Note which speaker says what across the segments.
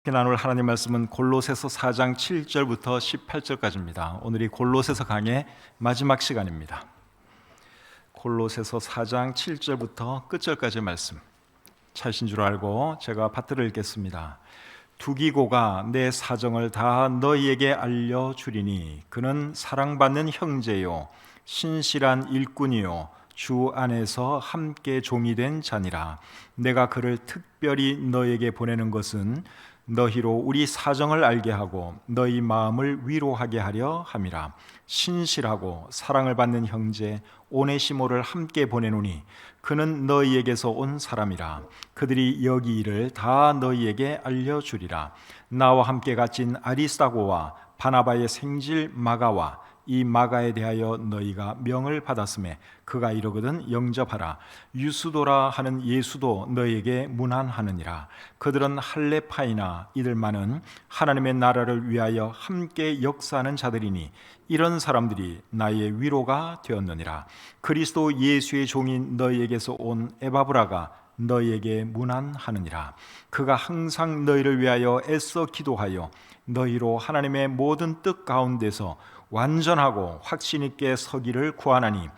Speaker 1: 나눌 하나님 말씀은 골로새서 4장 7절부터 18절까지입니다. 오늘이 골로새서 강의 마지막 시간입니다. 골로새서 4장 7절부터 끝절까지의 말씀 찾으신 줄 알고 제가 파트를 읽겠습니다. 두기고가 내 사정을 다 너희에게 알려주리니 그는 사랑받는 형제요 신실한 일꾼이요 주 안에서 함께 종이 된 자니라. 내가 그를 특별히 너에게 보내는 것은 너희로 우리 사정을 알게 하고 너희 마음을 위로하게 하려 함이라. 신실하고 사랑을 받는 형제 오네시모를 함께 보내노니 그는 너희에게서 온 사람이라. 그들이 여기 일을 다 너희에게 알려주리라. 나와 함께 갇힌 아리스다고와 바나바의 생질 마가와 이 마가에 대하여 너희가 명을 받았음에 그가 이르거든 영접하라. 유수도라 하는 예수도 너희에게 문안하느니라. 그들은 할레파이나 이들만은 하나님의 나라를 위하여 함께 역사하는 자들이니 이런 사람들이 나의 위로가 되었느니라. 그리스도 예수의 종인 너희에게서 온 에바브라가 너희에게 문안하느니라. 그가 항상 너희를 위하여 애써 기도하여 너희로 하나님의 모든 뜻 가운데서 완전하고 확신 있게 서기를 구하나니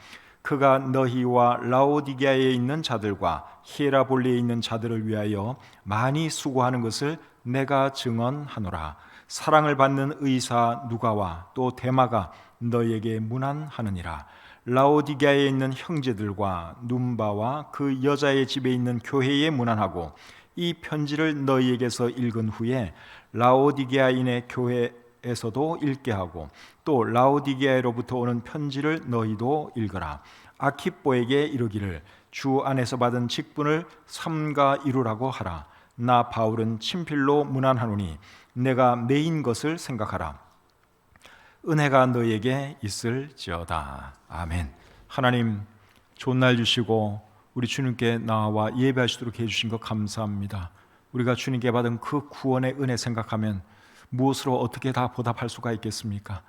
Speaker 1: 그가 너희와 라오디게아에 있는 자들과 히에라볼리에 있는 자들을 위하여 많이 수고하는 것을 내가 증언하노라. 사랑을 받는 의사 누가와 또 데마가 너희에게 문안하느니라. 라오디게아에 있는 형제들과 num바와 그 여자의 집에 있는 교회에 문안하고 이 편지를 너희에게서 읽은 후에 라오디게아인의 교회에서도 읽게 하고 또 라오디게아로부터 오는 편지를 너희도 읽어라. 아키뽀에게 이르기를 주 안에서 받은 직분을 삼가 이루라고 하라. 나 바울은 친필로 문안하노니 내가 내인 것을 생각하라. 은혜가 너희에게 있을지어다. 아멘. 하나님 좋은 날 주시고 우리 주님께 나와 예배할 수 있도록 해주신 것 감사합니다. 우리가 주님께 받은 그 구원의 은혜 생각하면 무엇으로 어떻게 다 보답할 수가 있겠습니까?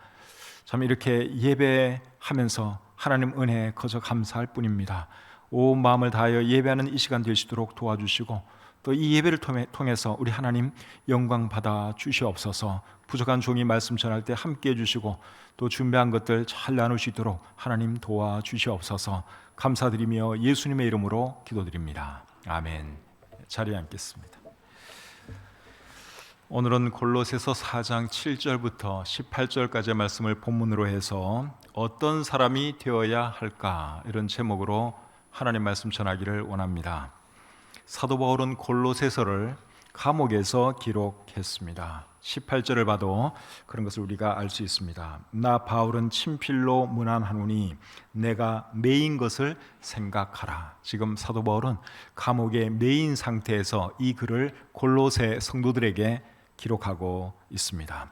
Speaker 1: 참 이렇게 예배하면서 하나님 은혜에 거저 감사할 뿐입니다. 온 마음을 다하여 예배하는 이 시간 되시도록 도와주시고 또 이 예배를 통해서 우리 하나님 영광 받아 주시옵소서. 부족한 종이 말씀 전할 때 함께 해주시고 또 준비한 것들 잘 나눌 수 있도록 하나님 도와주시옵소서. 감사드리며 예수님의 이름으로 기도드립니다. 아멘. 자리에 앉겠습니다. 오늘은 골로새서 4장 7절부터 18절까지의 말씀을 본문으로 해서 어떤 사람이 되어야 할까 이런 제목으로 하나님 말씀 전하기를 원합니다. 사도 바울은 골로새서를 감옥에서 기록했습니다. 18절을 봐도 그런 것을 우리가 알 수 있습니다. 나 바울은 친필로 문안하노니 내가 매인 것을 생각하라. 지금 사도 바울은 감옥에 매인 상태에서 이 글을 골로새 성도들에게 기록하고 있습니다.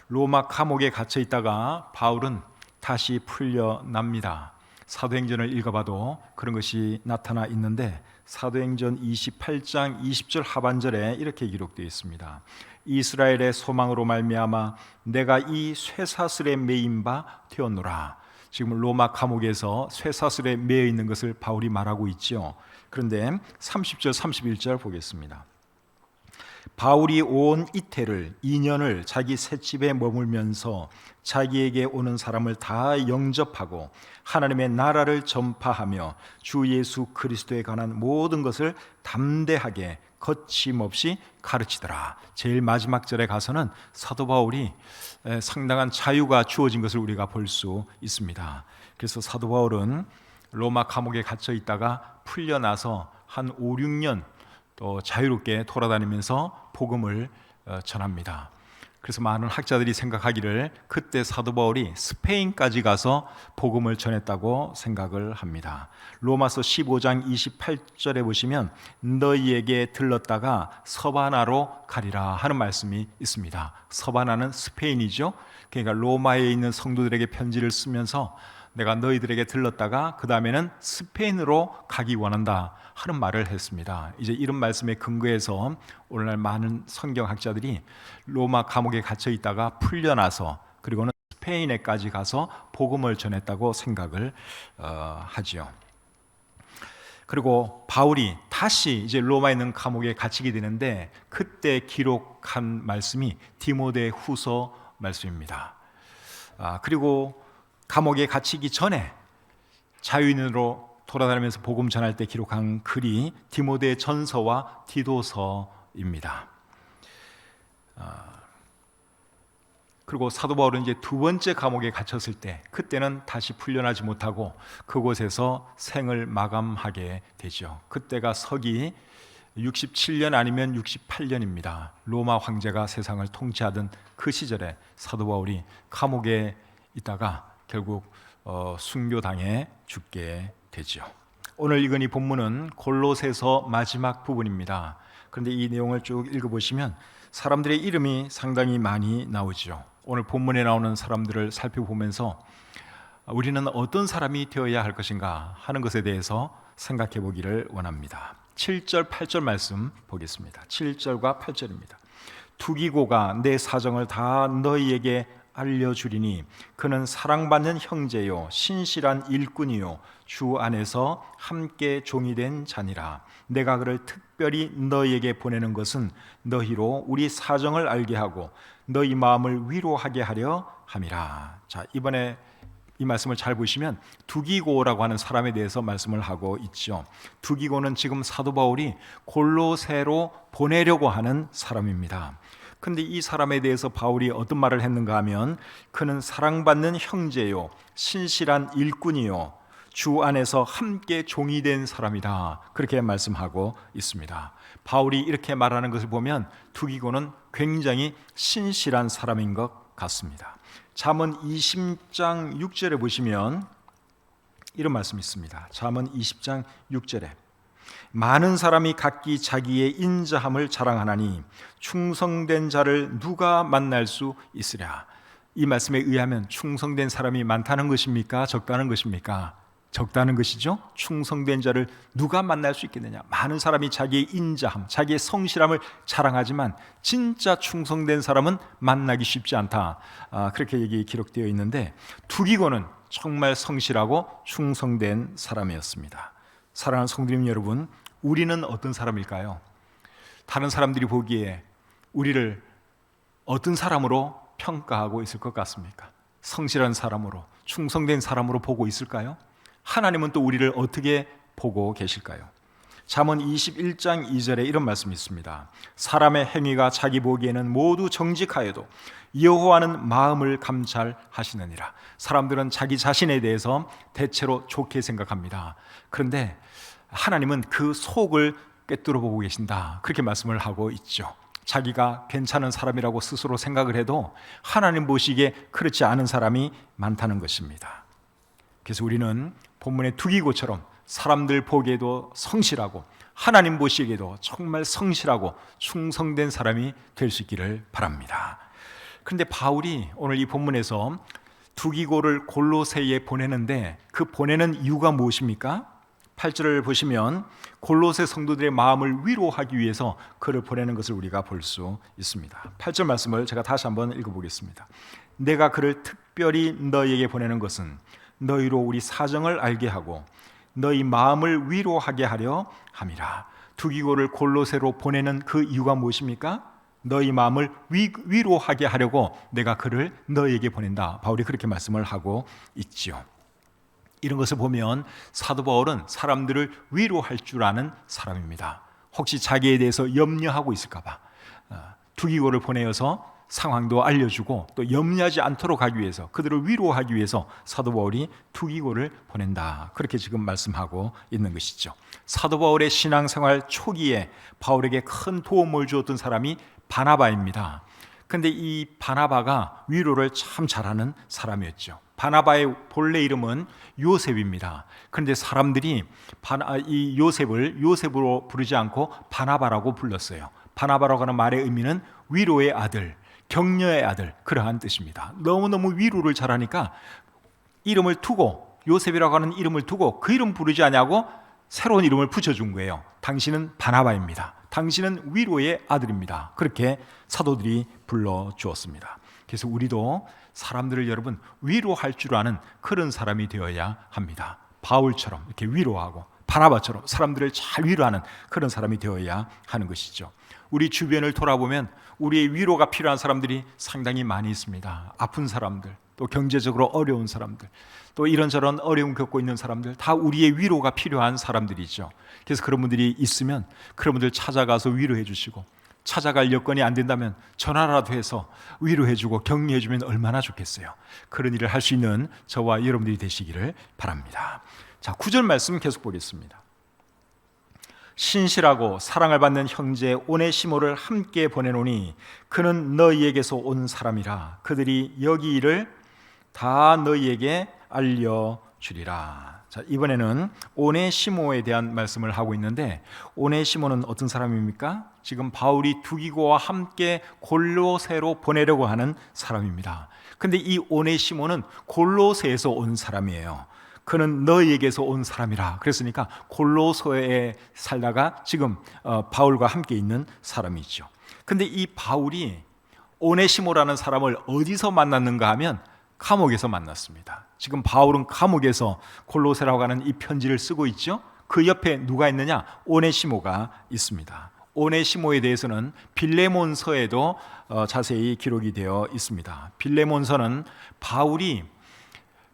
Speaker 1: 로마 감옥에 갇혀 있다가 바울은 다시 풀려납니다. 사도행전을 읽어봐도 그런 것이 나타나 있는데 사도행전 28장 20절 하반절에 이렇게 기록되어 있습니다. 이스라엘의 소망으로 말미암아 내가 이 쇠사슬에 매인 바 되었노라. 지금 로마 감옥에서 쇠사슬에 매여 있는 것을 바울이 말하고 있죠. 그런데 30절 31절 보겠습니다. 바울이 온 이태를 2년을 자기 셋집에 머물면서 자기에게 오는 사람을 다 영접하고 하나님의 나라를 전파하며 주 예수 그리스도에 관한 모든 것을 담대하게 거침없이 가르치더라. 제일 마지막 절에 가서는 사도 바울이 상당한 자유가 주어진 것을 우리가 볼 수 있습니다. 그래서 사도 바울은 로마 감옥에 갇혀 있다가 풀려나서 한 5, 6년 또 자유롭게 돌아다니면서 복음을 전합니다. 그래서 많은 학자들이 생각하기를 그때 사도 바울이 스페인까지 가서 복음을 전했다고 생각을 합니다. 로마서 15장 28절에 보시면 너희에게 들렀다가 서바나로 가리라 하는 말씀이 있습니다. 서바나는 스페인이죠. 그러니까 로마에 있는 성도들에게 편지를 쓰면서 내가 너희들에게 들렀다가 그 다음에는 스페인으로 가기 원한다 하는 말을 했습니다. 이제 이런 말씀에 근거해서 오늘날 많은 성경학자들이 로마 감옥에 갇혀 있다가 풀려나서 그리고는 스페인에까지 가서 복음을 전했다고 생각을 하지요. 그리고 바울이 다시 이제 로마에 있는 감옥에 갇히게 되는데 그때 기록한 말씀이 디모데후서 말씀입니다. 그리고 감옥에 갇히기 전에 자유인으로 돌아다니면서 복음 전할 때 기록한 글이 디모데 전서와 디도서입니다. 그리고 사도 바울은 이제 두 번째 감옥에 갇혔을 때 그때는 다시 풀려나지 못하고 그곳에서 생을 마감하게 되죠. 그때가 서기 67년 아니면 68년입니다. 로마 황제가 세상을 통치하던 그 시절에 사도 바울이 감옥에 있다가 결국 순교당해 죽게 되죠. 오늘 읽은 이 본문은 골로새서 마지막 부분입니다. 그런데 이 내용을 쭉 읽어보시면 사람들의 이름이 상당히 많이 나오죠. 오늘 본문에 나오는 사람들을 살펴보면서 우리는 어떤 사람이 되어야 할 것인가 하는 것에 대해서 생각해 보기를 원합니다. 7절, 8절 말씀 보겠습니다. 7절과 8절입니다. 두기고가 내 사정을 다 너희에게 알려주리니 그는 사랑받는 형제요 신실한 일꾼이요 주 안에서 함께 종이 된 자니라. 내가 그를 특별히 너희에게 보내는 것은 너희로 우리 사정을 알게 하고 너희 마음을 위로하게 하려 함이라. 자, 이번에 이 말씀을 잘 보시면 두기고라고 하는 사람에 대해서 말씀을 하고 있죠. 두기고는 지금 사도 바울이 골로새로 보내려고 하는 사람입니다. 근데 이 사람에 대해서 바울이 어떤 말을 했는가 하면 그는 사랑받는 형제요 신실한 일꾼이요 주 안에서 함께 종이 된 사람이다. 그렇게 말씀하고 있습니다. 바울이 이렇게 말하는 것을 보면 두기고는 굉장히 신실한 사람인 것 같습니다. 잠언 20장 6절에 보시면 이런 말씀이 있습니다. 잠언 20장 6절에 많은 사람이 각기 자기의 인자함을 자랑하나니 충성된 자를 누가 만날 수 있으랴. 이 말씀에 의하면 충성된 사람이 많다는 것입니까? 적다는 것입니까? 적다는 것이죠. 충성된 자를 누가 만날 수 있겠느냐. 많은 사람이 자기의 인자함, 자기의 성실함을 자랑하지만 진짜 충성된 사람은 만나기 쉽지 않다. 그렇게 얘기 기록되어 있는데 두기고는 정말 성실하고 충성된 사람이었습니다. 사랑하는 성도님 여러분, 우리는 어떤 사람일까요? 다른 사람들이 보기에 우리를 어떤 사람으로 평가하고 있을 것 같습니까? 성실한 사람으로, 충성된 사람으로 보고 있을까요? 하나님은 또 우리를 어떻게 보고 계실까요? 잠언 21장 2절에 이런 말씀이 있습니다. 사람의 행위가 자기 보기에는 모두 정직하여도 여호와는 마음을 감찰하시느니라. 사람들은 자기 자신에 대해서 대체로 좋게 생각합니다. 그런데 하나님은 그 속을 꿰뚫어 보고 계신다. 그렇게 말씀을 하고 있죠. 자기가 괜찮은 사람이라고 스스로 생각을 해도 하나님 보시기에 그렇지 않은 사람이 많다는 것입니다. 그래서 우리는 본문의 두기고처럼 사람들 보기에도 성실하고 하나님 보시기에도 정말 성실하고 충성된 사람이 될 수 있기를 바랍니다. 그런데 바울이 오늘 이 본문에서 두기고를 골로새에 보내는데 그 보내는 이유가 무엇입니까? 8절을 보시면 골로새 성도들의 마음을 위로하기 위해서 그를 보내는 것을 우리가 볼 수 있습니다. 8절 말씀을 제가 다시 한번 읽어보겠습니다. 내가 그를 특별히 너희에게 보내는 것은 너희로 우리 사정을 알게 하고 너희 마음을 위로하게 하려 함이라. 두기고를 골로새로 보내는 그 이유가 무엇입니까? 너희 마음을 위로하게 하려고 내가 그를 너희에게 보낸다. 바울이 그렇게 말씀을 하고 있지요. 이런 것을 보면 사도 바울은 사람들을 위로할 줄 아는 사람입니다. 혹시 자기에 대해서 염려하고 있을까 봐 두기고를 보내어서 상황도 알려주고 또 염려하지 않도록 하기 위해서 그들을 위로하기 위해서 사도 바울이 두기고를 보낸다. 그렇게 지금 말씀하고 있는 것이죠. 사도 바울의 신앙생활 초기에 바울에게 큰 도움을 주었던 사람이 바나바입니다. 그런데 이 바나바가 위로를 참 잘하는 사람이었죠. 바나바의 본래 이름은 요셉입니다. 그런데 사람들이 이 요셉을 요셉으로 부르지 않고 바나바라고 불렀어요. 바나바라고 하는 말의 의미는 위로의 아들, 격려의 아들, 그러한 뜻입니다. 너무너무 위로를 잘하니까 이름을 두고 요셉이라고 하는 이름을 두고 그 이름 부르지 않냐고 새로운 이름을 붙여준 거예요. 당신은 바나바입니다. 당신은 위로의 아들입니다. 그렇게 사도들이 불러주었습니다. 그래서 우리도 사람들을 여러분 위로할 줄 아는 그런 사람이 되어야 합니다. 바울처럼 이렇게 위로하고 바나바처럼 사람들을 잘 위로하는 그런 사람이 되어야 하는 것이죠. 우리 주변을 돌아보면 우리의 위로가 필요한 사람들이 상당히 많이 있습니다. 아픈 사람들, 또 경제적으로 어려운 사람들, 또 이런저런 어려움 겪고 있는 사람들, 다 우리의 위로가 필요한 사람들이죠. 그래서 그런 분들이 있으면 그런 분들 찾아가서 위로해 주시고, 찾아갈 여건이 안 된다면 전화라도 해서 위로해 주고 격려해 주면 얼마나 좋겠어요. 그런 일을 할 수 있는 저와 여러분들이 되시기를 바랍니다. 자, 9절 말씀 계속 보겠습니다. 신실하고 사랑을 받는 형제 오네시모를 함께 보내노니 그는 너희에게서 온 사람이라. 그들이 여기 일을 다 너희에게 알려주리라. 자, 이번에는 오네시모에 대한 말씀을 하고 있는데, 오네시모는 어떤 사람입니까? 지금 바울이 두기고와 함께 골로새로 보내려고 하는 사람입니다. 근데 이 오네시모는 골로새에서 온 사람이에요. 그는 너희에게서 온 사람이라 그랬으니까 골로새에 살다가 지금 바울과 함께 있는 사람이죠. 근데 이 바울이 오네시모라는 사람을 어디서 만났는가 하면 감옥에서 만났습니다. 지금 바울은 감옥에서 골로새라고 하는 이 편지를 쓰고 있죠. 그 옆에 누가 있느냐? 오네시모가 있습니다. 오네시모에 대해서는 빌레몬서에도 자세히 기록이 되어 있습니다. 빌레몬서는 바울이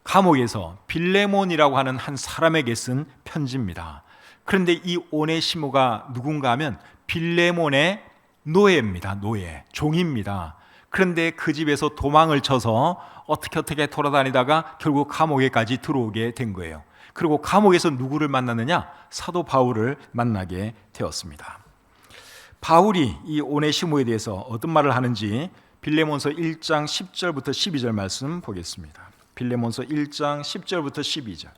Speaker 1: 감옥에서 빌레몬이라고 하는 한 사람에게 쓴 편지입니다. 그런데 이 오네시모가 누군가 하면 빌레몬의 노예입니다. 노예, 종입니다. 그런데 그 집에서 도망을 쳐서 어떻게 돌아다니다가 결국 감옥에까지 들어오게 된 거예요. 그리고 감옥에서 누구를 만났느냐? 사도 바울을 만나게 되었습니다. 바울이 이 오네시모에 대해서 어떤 말을 하는지 빌레몬서 1장 10절부터 12절 말씀 보겠습니다. 빌레몬서 1장 10절부터 12절.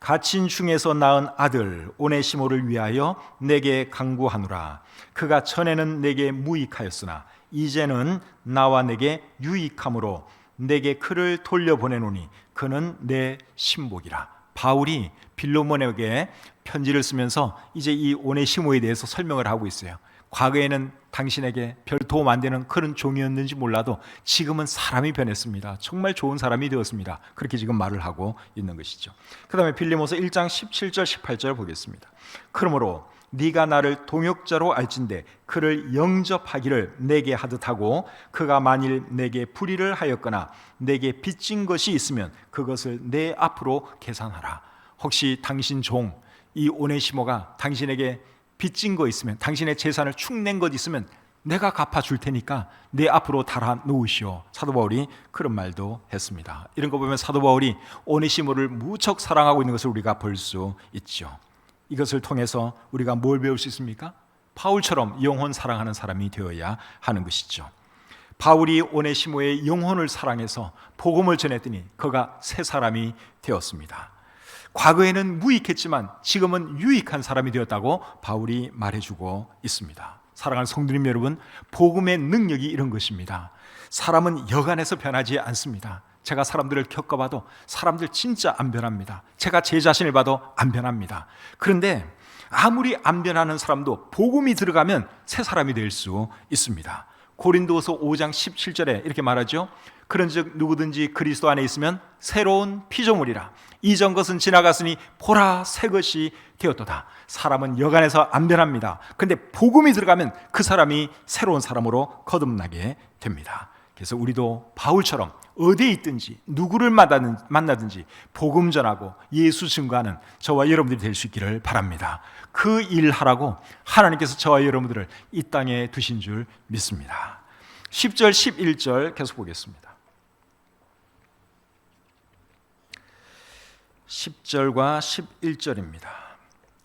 Speaker 1: 갇힌 중에서 낳은 아들 오네시모를 위하여 내게 간구하노라. 그가 전에는 내게 무익하였으나 이제는 나와 내게 유익함으로 내게 그를 돌려보내노니 그는 내 신복이라. 바울이 빌레몬에게 편지를 쓰면서 이제 이 오네시모에 대해서 설명을 하고 있어요. 과거에는 당신에게 별 도움 안 되는 그런 종이었는지 몰라도 지금은 사람이 변했습니다. 정말 좋은 사람이 되었습니다. 그렇게 지금 말을 하고 있는 것이죠. 그 다음에 빌레몬서 1장 17절 18절 보겠습니다. 그러므로 네가 나를 동역자로 알진대 그를 영접하기를 내게 하듯 하고 그가 만일 내게 불의를 하였거나 내게 빚진 것이 있으면 그것을 내 앞으로 계산하라. 혹시 당신 종 이 오네시모가 당신에게 빚진 거 있으면, 당신의 재산을 축낸 것 있으면 내가 갚아줄 테니까 내 앞으로 달아 놓으시오. 사도 바울이 그런 말도 했습니다. 이런 거 보면 사도 바울이 오네시모를 무척 사랑하고 있는 것을 우리가 볼 수 있죠. 이것을 통해서 우리가 뭘 배울 수 있습니까? 바울처럼 영혼 사랑하는 사람이 되어야 하는 것이죠. 바울이 오네시모의 영혼을 사랑해서 복음을 전했더니 그가 새 사람이 되었습니다. 과거에는 무익했지만 지금은 유익한 사람이 되었다고 바울이 말해주고 있습니다. 사랑하는 성도님 여러분, 복음의 능력이 이런 것입니다. 사람은 여간해서 변하지 않습니다. 제가 사람들을 겪어봐도 사람들 진짜 안 변합니다. 제가 제 자신을 봐도 안 변합니다. 그런데 아무리 안 변하는 사람도 복음이 들어가면 새 사람이 될 수 있습니다. 고린도서 5장 17절에 이렇게 말하죠. 그런즉 누구든지 그리스도 안에 있으면 새로운 피조물이라. 이전 것은 지나갔으니 보라 새 것이 되었도다. 사람은 여간해서 안 변합니다. 그런데 복음이 들어가면 그 사람이 새로운 사람으로 거듭나게 됩니다. 그래서 우리도 바울처럼 어디에 있든지 누구를 만나든지 복음 전하고 예수 증거하는 저와 여러분들이 될 수 있기를 바랍니다. 그 일 하라고 하나님께서 저와 여러분들을 이 땅에 두신 줄 믿습니다. 10절 11절 계속 보겠습니다. 10절과 11절입니다.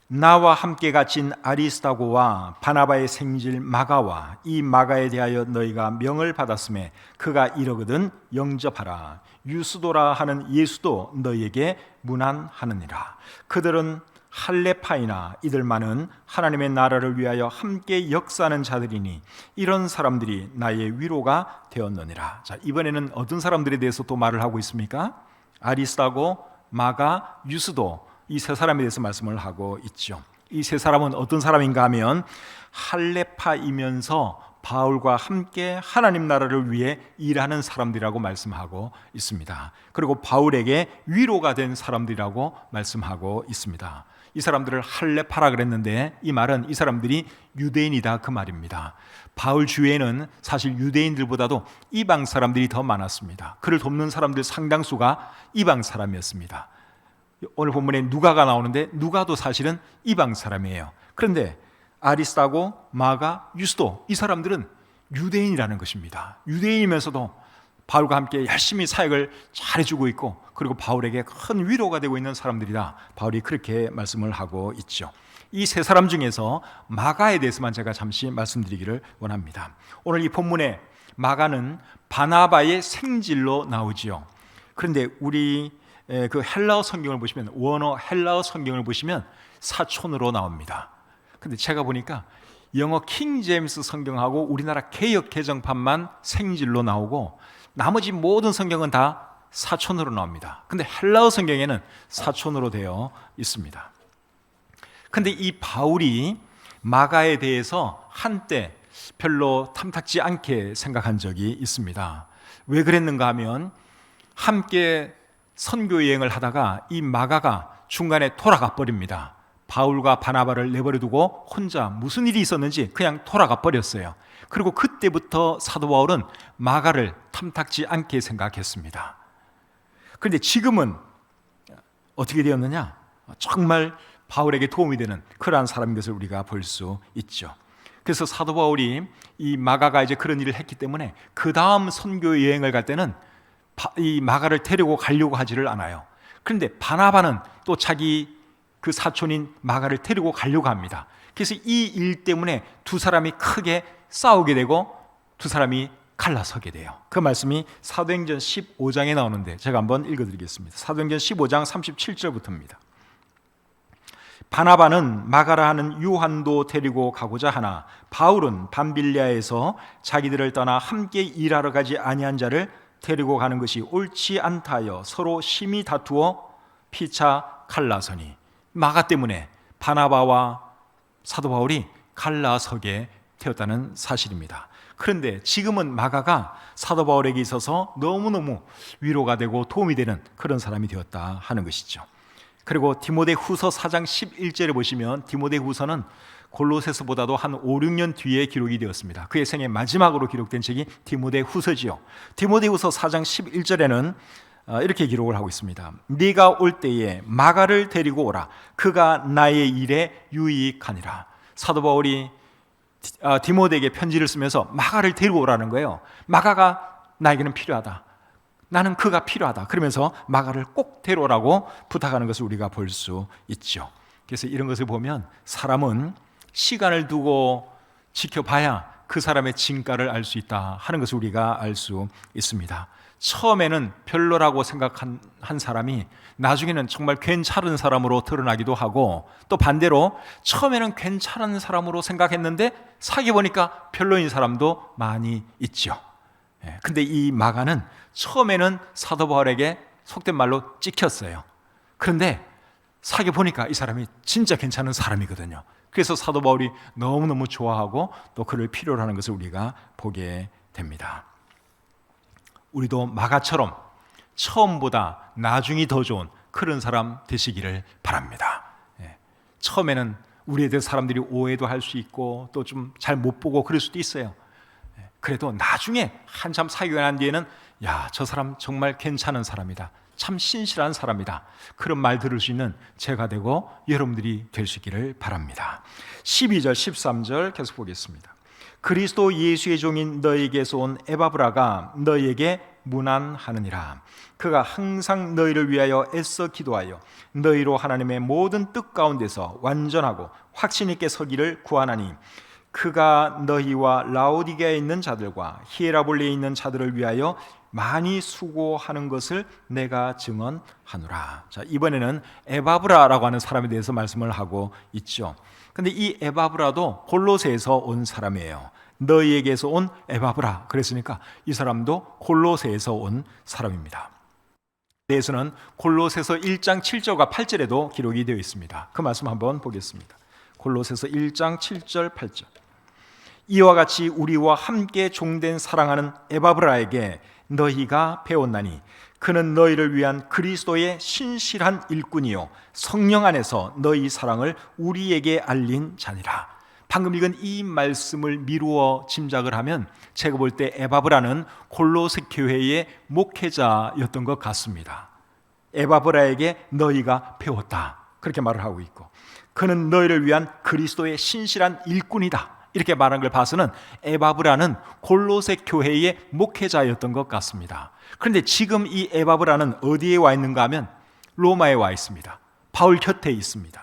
Speaker 1: 나와 함께 갇힌 아리스다고와 바나바의 생질 마가와 이 마가에 대하여 너희가 명을 받았음에 그가 이러거든 영접하라. 유스도라 하는 예수도 너희에게 문안하느니라. 그들은 할레파이나 이들만은 하나님의 나라를 위하여 함께 역사하는 자들이니 이런 사람들이 나의 위로가 되었느니라. 자, 이번에는 어떤 사람들에 대해서 또 말을 하고 있습니까? 아리스다고, 마가, 유스도, 이 세 사람에 대해서 말씀을 하고 있죠. 이 세 사람은 어떤 사람인가 하면 할레파이면서 바울과 함께 하나님 나라를 위해 일하는 사람들이라고 말씀하고 있습니다. 그리고 바울에게 위로가 된 사람들이라고 말씀하고 있습니다. 이 사람들을 할례파라 그랬는데 이 말은 이 사람들이 유대인이다 그 말입니다. 바울 주위에는 사실 유대인들보다도 이방 사람들이 더 많았습니다. 그를 돕는 사람들 상당수가 이방 사람이었습니다. 오늘 본문에 누가가 나오는데 누가도 사실은 이방 사람이에요. 그런데 아리스타고, 마가, 유스도 이 사람들은 유대인이라는 것입니다. 유대인이면서도 바울과 함께 열심히 사역을 잘해주고 있고 그리고 바울에게 큰 위로가 되고 있는 사람들이다. 바울이 그렇게 말씀을 하고 있죠. 이 세 사람 중에서 마가에 대해서만 제가 잠시 말씀드리기를 원합니다. 오늘 이 본문에 마가는 바나바의 생질로 나오지요. 그런데 우리 그 헬라어 성경을 보시면 원어 헬라어 성경을 보시면 사촌으로 나옵니다. 근데 제가 보니까 영어 킹 제임스 성경하고 우리나라 개역 개정판만 생질로 나오고 나머지 모든 성경은 다 사촌으로 나옵니다. 근데 헬라어 성경에는 사촌으로 되어 있습니다. 근데 이 바울이 마가에 대해서 한때 별로 탐탁지 않게 생각한 적이 있습니다. 왜 그랬는가 하면 함께 선교 여행을 하다가 이 마가가 중간에 돌아가 버립니다. 바울과 바나바를 내버려 두고 혼자 무슨 일이 있었는지 그냥 돌아가 버렸어요. 그리고 그때부터 사도 바울은 마가를 탐탁지 않게 생각했습니다. 그런데 지금은 어떻게 되었느냐? 정말 바울에게 도움이 되는 그러한 사람인 것을 우리가 볼 수 있죠. 그래서 사도 바울이 이 마가가 이제 그런 일을 했기 때문에 그 다음 선교 여행을 갈 때는 이 마가를 데리고 가려고 하지를 않아요. 그런데 바나바는 또 자기 그 사촌인 마가를 데리고 가려고 합니다. 그래서 이 일 때문에 두 사람이 크게 싸우게 되고 두 사람이 갈라서게 돼요. 그 말씀이 사도행전 15장에 나오는데 제가 한번 읽어드리겠습니다. 사도행전 15장 37절부터입니다. 바나바는 마가라 하는 요한도 데리고 가고자 하나 바울은 밤빌리아에서 자기들을 떠나 함께 일하러 가지 아니한 자를 데리고 가는 것이 옳지 않다 하여 서로 심히 다투어 피차 갈라서니 마가 때문에 바나바와 사도 바울이 갈라서게 되었다는 사실입니다. 그런데 지금은 마가가 사도 바울에게 있어서 너무너무 위로가 되고 도움이 되는 그런 사람이 되었다 하는 것이죠. 그리고 디모데후서 4장 11절에 보시면 디모데후서는 골로새서보다도 한 5, 6년 뒤에 기록이 되었습니다. 그의 생애 마지막으로 기록된 책이 디모데후서지요. 디모데후서 4장 11절에는 이렇게 기록을 하고 있습니다. 네가 올 때에 마가를 데리고 오라. 그가 나의 일에 유익하니라. 사도 바울이 디모데에게 편지를 쓰면서 마가를 데리고 오라는 거예요. 마가가 나에게는 필요하다. 나는 그가 필요하다. 그러면서 마가를 꼭 데려오라고 부탁하는 것을 우리가 볼 수 있죠. 그래서 이런 것을 보면 사람은 시간을 두고 지켜봐야 그 사람의 진가를 알 수 있다 하는 것을 우리가 알 수 있습니다. 처음에는 별로라고 생각한 사람이 나중에는 정말 괜찮은 사람으로 드러나기도 하고 또 반대로 처음에는 괜찮은 사람으로 생각했는데 사귀어 보니까 별로인 사람도 많이 있죠. 근데 이 마가는 처음에는 사도 바울에게 속된 말로 찍혔어요. 그런데 사귀어 보니까 이 사람이 진짜 괜찮은 사람이거든요. 그래서 사도 바울이 너무너무 좋아하고 또 그를 필요로 하는 것을 우리가 보게 됩니다. 우리도 마가처럼 처음보다 나중이 더 좋은 그런 사람 되시기를 바랍니다. 처음에는 우리에 대해서 사람들이 오해도 할 수 있고 또 좀 잘 못 보고 그럴 수도 있어요. 그래도 나중에 한참 사귀고 난 뒤에는 야, 저 사람 정말 괜찮은 사람이다. 참 신실한 사람이다. 그런 말 들을 수 있는 제가 되고 여러분들이 될 수 있기를 바랍니다. 12절 13절 계속 보겠습니다. 그리스도 예수의 종인 너에게서 온 에바브라가 너에게 문안하느니라. 그가 항상 너희를 위하여 애써 기도하여 너희로 하나님의 모든 뜻 가운데서 완전하고 확신 있게 서기를 구하나니 그가 너희와 라오디게아에 있는 자들과 히에라볼리에 있는 자들을 위하여 많이 수고하는 것을 내가 증언하노라. 자, 이번에는 에바브라라고 하는 사람에 대해서 말씀을 하고 있죠. 근데 이 에바브라도 골로새에서 온 사람이에요. 너희에게서 온 에바브라. 그랬으니까 이 사람도 골로새에서 온 사람입니다. 대해서는 골로새서 1장 7절과 8절에도 기록이 되어 있습니다. 그 말씀 한번 보겠습니다. 골로새서 1장 7절 8절. 이와 같이 우리와 함께 종된 사랑하는 에바브라에게 너희가 배웠나니 그는 너희를 위한 그리스도의 신실한 일꾼이요 성령 안에서 너희 사랑을 우리에게 알린 자니라. 방금 읽은 이 말씀을 미루어 짐작을 하면 제가 볼 때 에바브라는 골로새 교회의 목회자였던 것 같습니다. 에바브라에게 너희가 배웠다, 그렇게 말을 하고 있고, 그는 너희를 위한 그리스도의 신실한 일꾼이다, 이렇게 말한 걸 봐서는 에바브라는 골로새 교회의 목회자였던 것 같습니다. 그런데 지금 이 에바브라는 어디에 와 있는가 하면 로마에 와 있습니다. 바울 곁에 있습니다.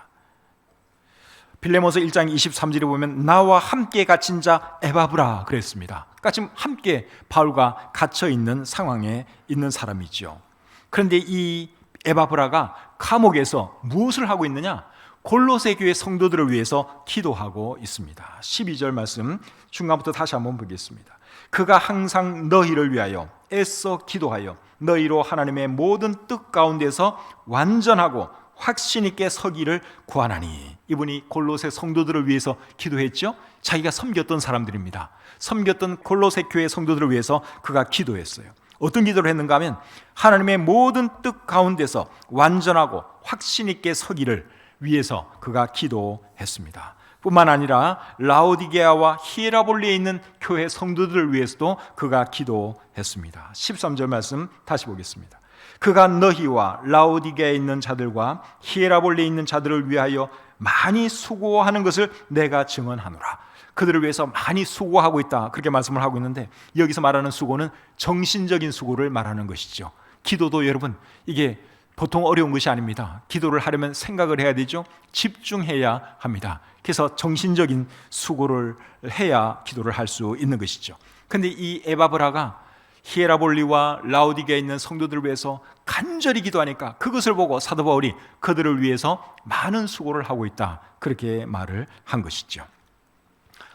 Speaker 1: 빌레몬서 1장 23절에 보면 나와 함께 갇힌 자 에바브라 그랬습니다. 그러니까 지금 함께 바울과 갇혀 있는 상황에 있는 사람이죠. 그런데 이 에바브라가 감옥에서 무엇을 하고 있느냐? 골로새 교회 성도들을 위해서 기도하고 있습니다. 12절 말씀 중간부터 다시 한번 보겠습니다. 그가 항상 너희를 위하여 애써 기도하여 너희로 하나님의 모든 뜻 가운데서 완전하고 확신 있게 서기를 구하나니. 이분이 골로새 성도들을 위해서 기도했죠. 자기가 섬겼던 사람들입니다. 섬겼던 골로새 교회 성도들을 위해서 그가 기도했어요. 어떤 기도를 했는가 하면 하나님의 모든 뜻 가운데서 완전하고 확신 있게 서기를 위해서 그가 기도했습니다. 뿐만 아니라 라오디게아와 히에라볼리에 있는 교회 성도들을 위해서도 그가 기도했습니다. 13절 말씀 다시 보겠습니다. 그가 너희와 라오디게아에 있는 자들과 히에라볼리에 있는 자들을 위하여 많이 수고하는 것을 내가 증언하노라. 그들을 위해서 많이 수고하고 있다, 그렇게 말씀을 하고 있는데, 여기서 말하는 수고는 정신적인 수고를 말하는 것이죠. 기도도 여러분, 이게 보통 어려운 것이 아닙니다. 기도를 하려면 생각을 해야 되죠. 집중해야 합니다. 그래서 정신적인 수고를 해야 기도를 할 수 있는 것이죠. 그런데 이 에바브라가 히에라볼리와 라오디게에 있는 성도들을 위해서 간절히 기도하니까 그것을 보고 사도 바울이 그들을 위해서 많은 수고를 하고 있다, 그렇게 말을 한 것이죠.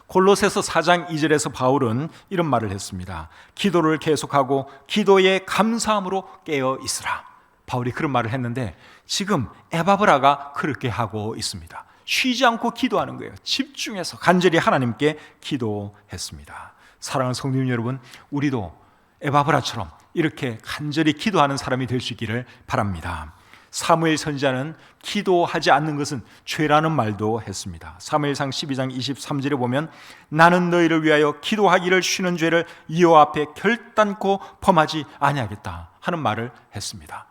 Speaker 1: 골로새서 4장 2절에서 바울은 이런 말을 했습니다. 기도를 계속하고 기도에 감사함으로 깨어 있으라. 바울이 그런 말을 했는데 지금 에바브라가 그렇게 하고 있습니다. 쉬지 않고 기도하는 거예요. 집중해서 간절히 하나님께 기도했습니다. 사랑하는 성도님 여러분, 우리도 에바브라처럼 이렇게 간절히 기도하는 사람이 될 수 있기를 바랍니다. 사무엘 선지자는 기도하지 않는 것은 죄라는 말도 했습니다. 사무엘상 12장 23절에 보면 나는 너희를 위하여 기도하기를 쉬는 죄를 여호와 앞에 결단코 범하지 아니하겠다 하는 말을 했습니다.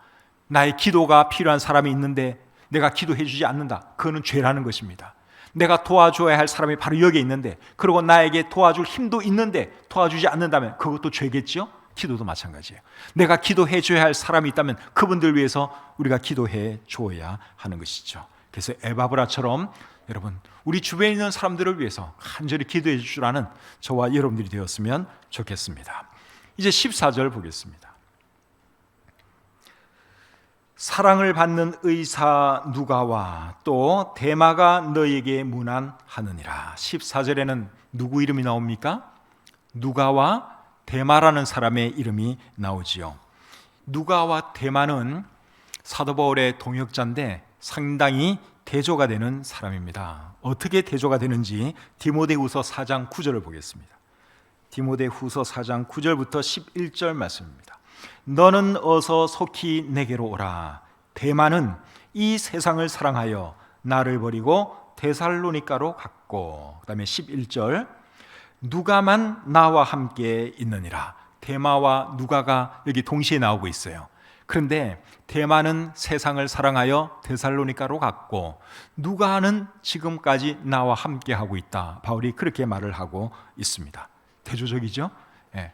Speaker 1: 나의 기도가 필요한 사람이 있는데 내가 기도해 주지 않는다, 그거는 죄라는 것입니다. 내가 도와줘야 할 사람이 바로 여기에 있는데, 그리고 나에게 도와줄 힘도 있는데 도와주지 않는다면 그것도 죄겠죠? 기도도 마찬가지예요. 내가 기도해 줘야 할 사람이 있다면 그분들 위해서 우리가 기도해 줘야 하는 것이죠. 그래서 에바브라처럼 여러분, 우리 주변에 있는 사람들을 위해서 간절히 기도해 주라는 저와 여러분들이 되었으면 좋겠습니다. 이제 14절 보겠습니다. 사랑을 받는 의사 누가와 또 데마가 너희에게 문안하느니라. 14절에는 누구 이름이 나옵니까? 누가와 데마라는 사람의 이름이 나오지요. 누가와 데마는 사도 바울의 동역자인데 상당히 대조가 되는 사람입니다. 어떻게 대조가 되는지 디모데후서 4장 9절을 보겠습니다. 디모데후서 4장 9절부터 11절 말씀입니다. 너는 어서 속히 내게로 오라. 데마는 이 세상을 사랑하여 나를 버리고 데살로니가로 갔고, 그 다음에 11절 누가만 나와 함께 있느니라. 데마와 누가가 여기 동시에 나오고 있어요. 그런데 데마는 세상을 사랑하여 데살로니가로 갔고 누가는 지금까지 나와 함께 하고 있다, 바울이 그렇게 말을 하고 있습니다. 대조적이죠?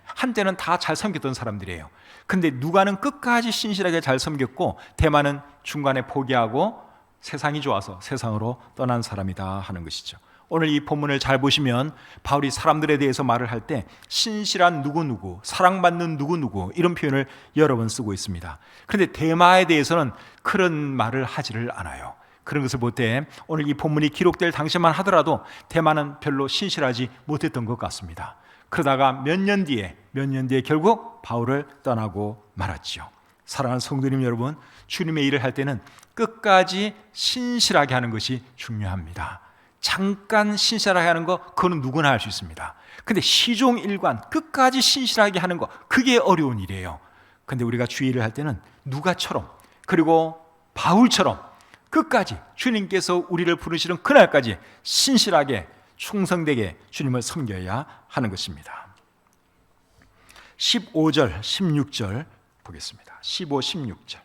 Speaker 1: 한때는 다 잘 섬겼던 사람들이에요. 근데 누가는 끝까지 신실하게 잘 섬겼고 데마는 중간에 포기하고 세상이 좋아서 세상으로 떠난 사람이다 하는 것이죠. 오늘 이 본문을 잘 보시면 바울이 사람들에 대해서 말을 할 때 신실한 누구누구, 사랑받는 누구누구 이런 표현을 여러 번 쓰고 있습니다. 그런데 데마에 대해서는 그런 말을 하지를 않아요. 그런 것을 볼 때 오늘 이 본문이 기록될 당시만 하더라도 데마는 별로 신실하지 못했던 것 같습니다. 그러다가 몇 년 뒤에 결국 바울을 떠나고 말았죠. 사랑하는 성도님 여러분, 주님의 일을 할 때는 끝까지 신실하게 하는 것이 중요합니다. 잠깐 신실하게 하는 거, 그거는 누구나 할 수 있습니다. 근데 시종일관 끝까지 신실하게 하는 거, 그게 어려운 일이에요. 근데 우리가 주일을 할 때는 누가처럼, 그리고 바울처럼 끝까지 주님께서 우리를 부르시는 그날까지 신실하게 충성되게 주님을 섬겨야 하는 것입니다. 15절, 16절 보겠습니다. 15, 16절.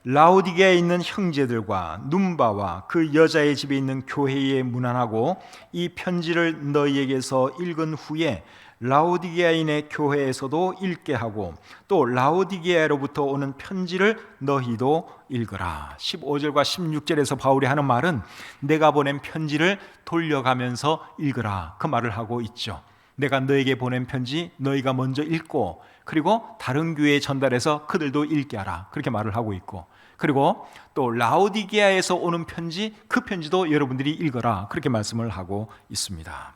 Speaker 1: 라오디게아에 있는 형제들과 눈바와 그 여자의 집에 있는 교회에 문안하고 이 편지를 너희에게서 읽은 후에 라오디게아인의 교회에서도 읽게 하고 또 라오디게아로부터 오는 편지를 너희도 읽으라. 15절과 16절에서 바울이 하는 말은 내가 보낸 편지를 돌려가면서 읽으라, 그 말을 하고 있죠. 내가 너에게 보낸 편지 너희가 먼저 읽고, 그리고 다른 교회에 전달해서 그들도 읽게 하라, 그렇게 말을 하고 있고, 그리고 또 라오디게아에서 오는 편지, 그 편지도 여러분들이 읽어라, 그렇게 말씀을 하고 있습니다.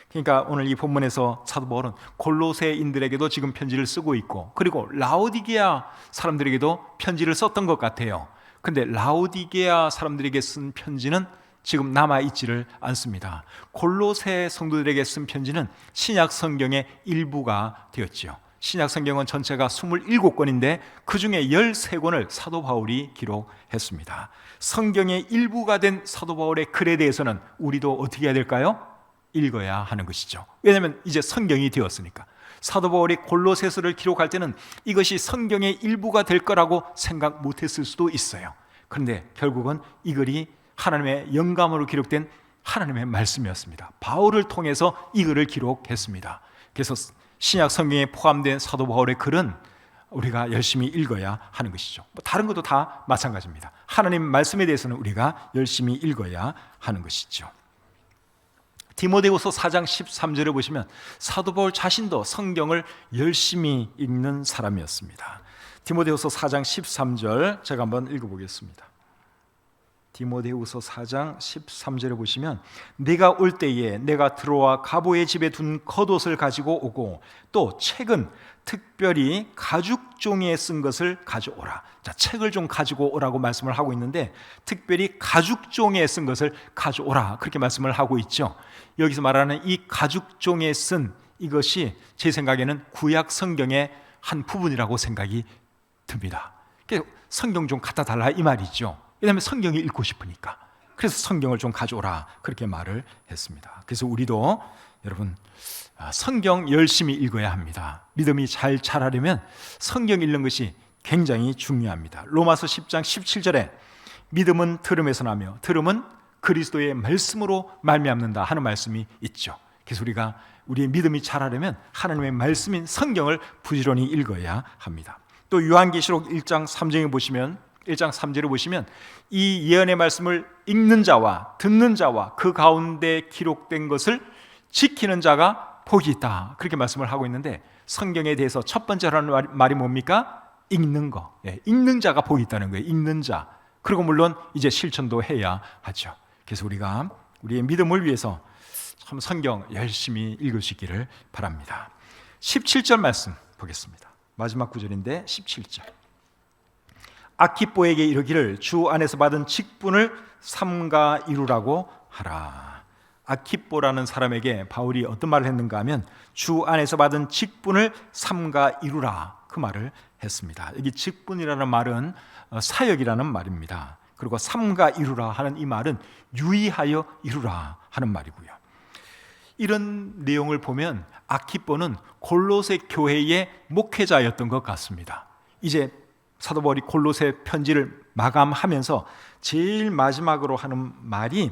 Speaker 1: 그러니까 오늘 이 본문에서 사도 바울은 골로새인들에게도 지금 편지를 쓰고 있고, 그리고 라오디게아 사람들에게도 편지를 썼던 것 같아요. 근데 라오디게아 사람들에게 쓴 편지는 지금 남아있지를 않습니다. 골로새 성도들에게 쓴 편지는 신약 성경의 일부가 되었지요. 신약 성경은 전체가 27권인데 그 중에 13권을 사도 바울이 기록했습니다. 성경의 일부가 된 사도 바울의 글에 대해서는 우리도 어떻게 해야 될까요? 읽어야 하는 것이죠. 왜냐하면 이제 성경이 되었으니까. 사도 바울이 골로새서를 기록할 때는 이것이 성경의 일부가 될 거라고 생각 못했을 수도 있어요. 그런데 결국은 이 글이 하나님의 영감으로 기록된 하나님의 말씀이었습니다. 바울을 통해서 이 글을 기록했습니다. 그래서 신약 성경에 포함된 사도 바울의 글은 우리가 열심히 읽어야 하는 것이죠. 다른 것도 다 마찬가지입니다. 하나님 말씀에 대해서는 우리가 열심히 읽어야 하는 것이죠. 디모데후서 4장 13절에 보시면 사도 바울 자신도 성경을 열심히 읽는 사람이었습니다. 디모데후서 4장 13절 제가 한번 읽어보겠습니다. 디모데후서 4장 13절에 보시면 내가 올 때에 내가 드로아 가보의 집에 둔 겉옷을 가지고 오고 또 책은 특별히 가죽종이에 쓴 것을 가져오라. 자, 책을 좀 가지고 오라고 말씀을 하고 있는데 특별히 가죽종이에 쓴 것을 가져오라, 그렇게 말씀을 하고 있죠. 여기서 말하는 이 가죽종이에 쓴 이것이 제 생각에는 구약 성경의 한 부분이라고 생각이 듭니다. 성경 좀 갖다 달라 이 말이죠. 왜냐하면 성경이 읽고 싶으니까. 그래서 성경을 좀 가져오라, 그렇게 말을 했습니다. 그래서 우리도 여러분 성경 열심히 읽어야 합니다. 믿음이 잘 자라려면 성경 읽는 것이 굉장히 중요합니다. 로마서 10장 17절에 믿음은 들음에서 나며 들음은 그리스도의 말씀으로 말미암는다 하는 말씀이 있죠. 그래서 우리가 우리의 믿음이 자라려면 하나님의 말씀인 성경을 부지런히 읽어야 합니다. 또 요한계시록 1장 3절에 보시면 1장 3절에 보시면 이 예언의 말씀을 읽는 자와 듣는 자와 그 가운데 기록된 것을 지키는 자가 복이 있다, 그렇게 말씀을 하고 있는데 성경에 대해서 첫 번째로 하는 말이 뭡니까? 읽는 거. 읽는 자가 복이 있다는 거예요. 읽는 자. 그리고 물론 이제 실천도 해야 하죠. 그래서 우리가 우리의 믿음을 위해서 참 성경 열심히 읽을 수 있기를 바랍니다. 17절 말씀 보겠습니다. 마지막 구절인데 17절. 아키뽀에게 이르기를 주 안에서 받은 직분을 삼가 이루라고 하라. 아키뽀라는 사람에게 바울이 어떤 말을 했는가 하면 주 안에서 받은 직분을 삼가 이루라, 그 말을 했습니다. 여기 직분이라는 말은 사역이라는 말입니다. 그리고 삼가 이루라 하는 이 말은 유의하여 이루라 하는 말이고요. 이런 내용을 보면 아키뽀는 골로새 교회의 목회자였던 것 같습니다. 이제 사도 바울이 골로새 편지를 마감하면서 제일 마지막으로 하는 말이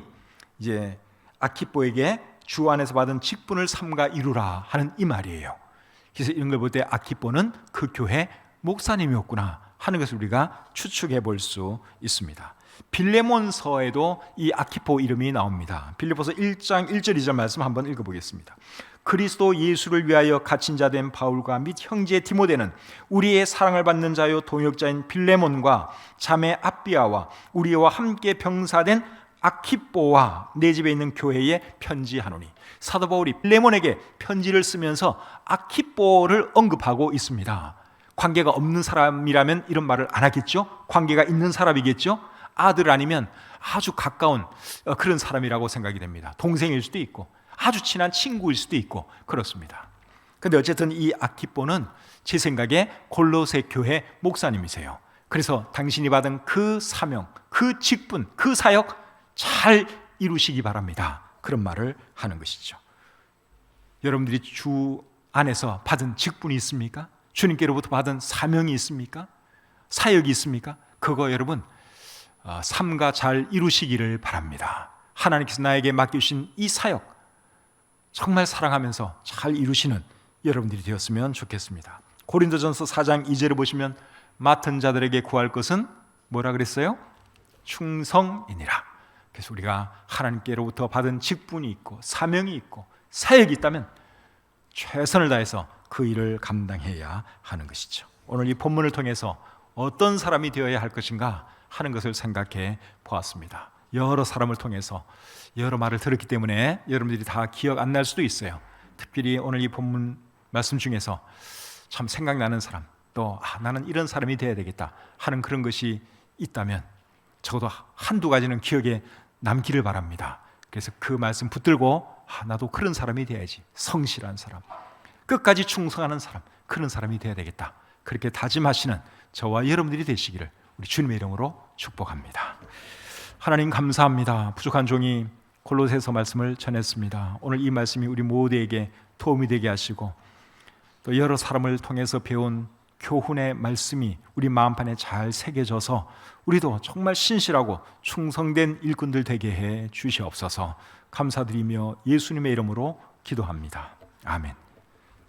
Speaker 1: 이제 아키뽀에게 주 안에서 받은 직분을 삼가 이루라 하는 이 말이에요. 그래서 이런 걸 볼 때 아키뽀는 그 교회 목사님이었구나 하는 것을 우리가 추측해 볼 수 있습니다. 빌레몬서에도 이 아키포 이름이 나옵니다. 빌립보서 1장 1절 2절 말씀 한번 읽어보겠습니다. 그리스도 예수를 위하여 갇힌 자 된 바울과 및 형제 디모데는 우리의 사랑을 받는 자요 동역자인 빌레몬과 자매 아비아와 우리와 함께 병사된 아키뽀와 내 집에 있는 교회에 편지하노니. 사도 바울이 빌레몬에게 편지를 쓰면서 아키뽀를 언급하고 있습니다. 관계가 없는 사람이라면 이런 말을 안 하겠죠? 관계가 있는 사람이겠죠? 아들 아니면 아주 가까운 그런 사람이라고 생각이 됩니다. 동생일 수도 있고 아주 친한 친구일 수도 있고 그렇습니다. 근데 어쨌든 이 아키뽀는 제 생각에 골로새 교회 목사님이세요. 그래서 당신이 받은 그 사명, 그 직분, 그 사역 잘 이루시기 바랍니다. 그런 말을 하는 것이죠. 여러분들이 주 안에서 받은 직분이 있습니까? 주님께로부터 받은 사명이 있습니까? 사역이 있습니까? 그거 여러분 삼가 잘 이루시기를 바랍니다. 하나님께서 나에게 맡기신 이 사역 정말 사랑하면서 잘 이루시는 여러분들이 되었으면 좋겠습니다. 고린도전서 4장 2절을 보시면 맡은 자들에게 구할 것은 뭐라 그랬어요? 충성이니라. 그래서 우리가 하나님께로부터 받은 직분이 있고 사명이 있고 사역이 있다면 최선을 다해서 그 일을 감당해야 하는 것이죠. 오늘 이 본문을 통해서 어떤 사람이 되어야 할 것인가 하는 것을 생각해 보았습니다. 여러 사람을 통해서 여러 말을 들었기 때문에 여러분들이 다 기억 안 날 수도 있어요. 특별히 오늘 이 본문 말씀 중에서 참 생각나는 사람, 또 나는 이런 사람이 되어야 되겠다 하는 그런 것이 있다면 적어도 한두 가지는 기억에 남기를 바랍니다. 그래서 그 말씀 붙들고 나도 그런 사람이 돼야지, 성실한 사람, 끝까지 충성하는 사람, 그런 사람이 되어야 되겠다, 그렇게 다짐하시는 저와 여러분들이 되시기를 우리 주님의 이름으로 축복합니다. 하나님 감사합니다. 부족한 종이 골로새서 말씀을 전했습니다. 오늘 이 말씀이 우리 모두에게 도움이 되게 하시고 또 여러 사람을 통해서 배운 교훈의 말씀이 우리 마음판에 잘 새겨져서 우리도 정말 신실하고 충성된 일꾼들 되게 해 주시옵소서. 감사드리며 예수님의 이름으로 기도합니다. 아멘.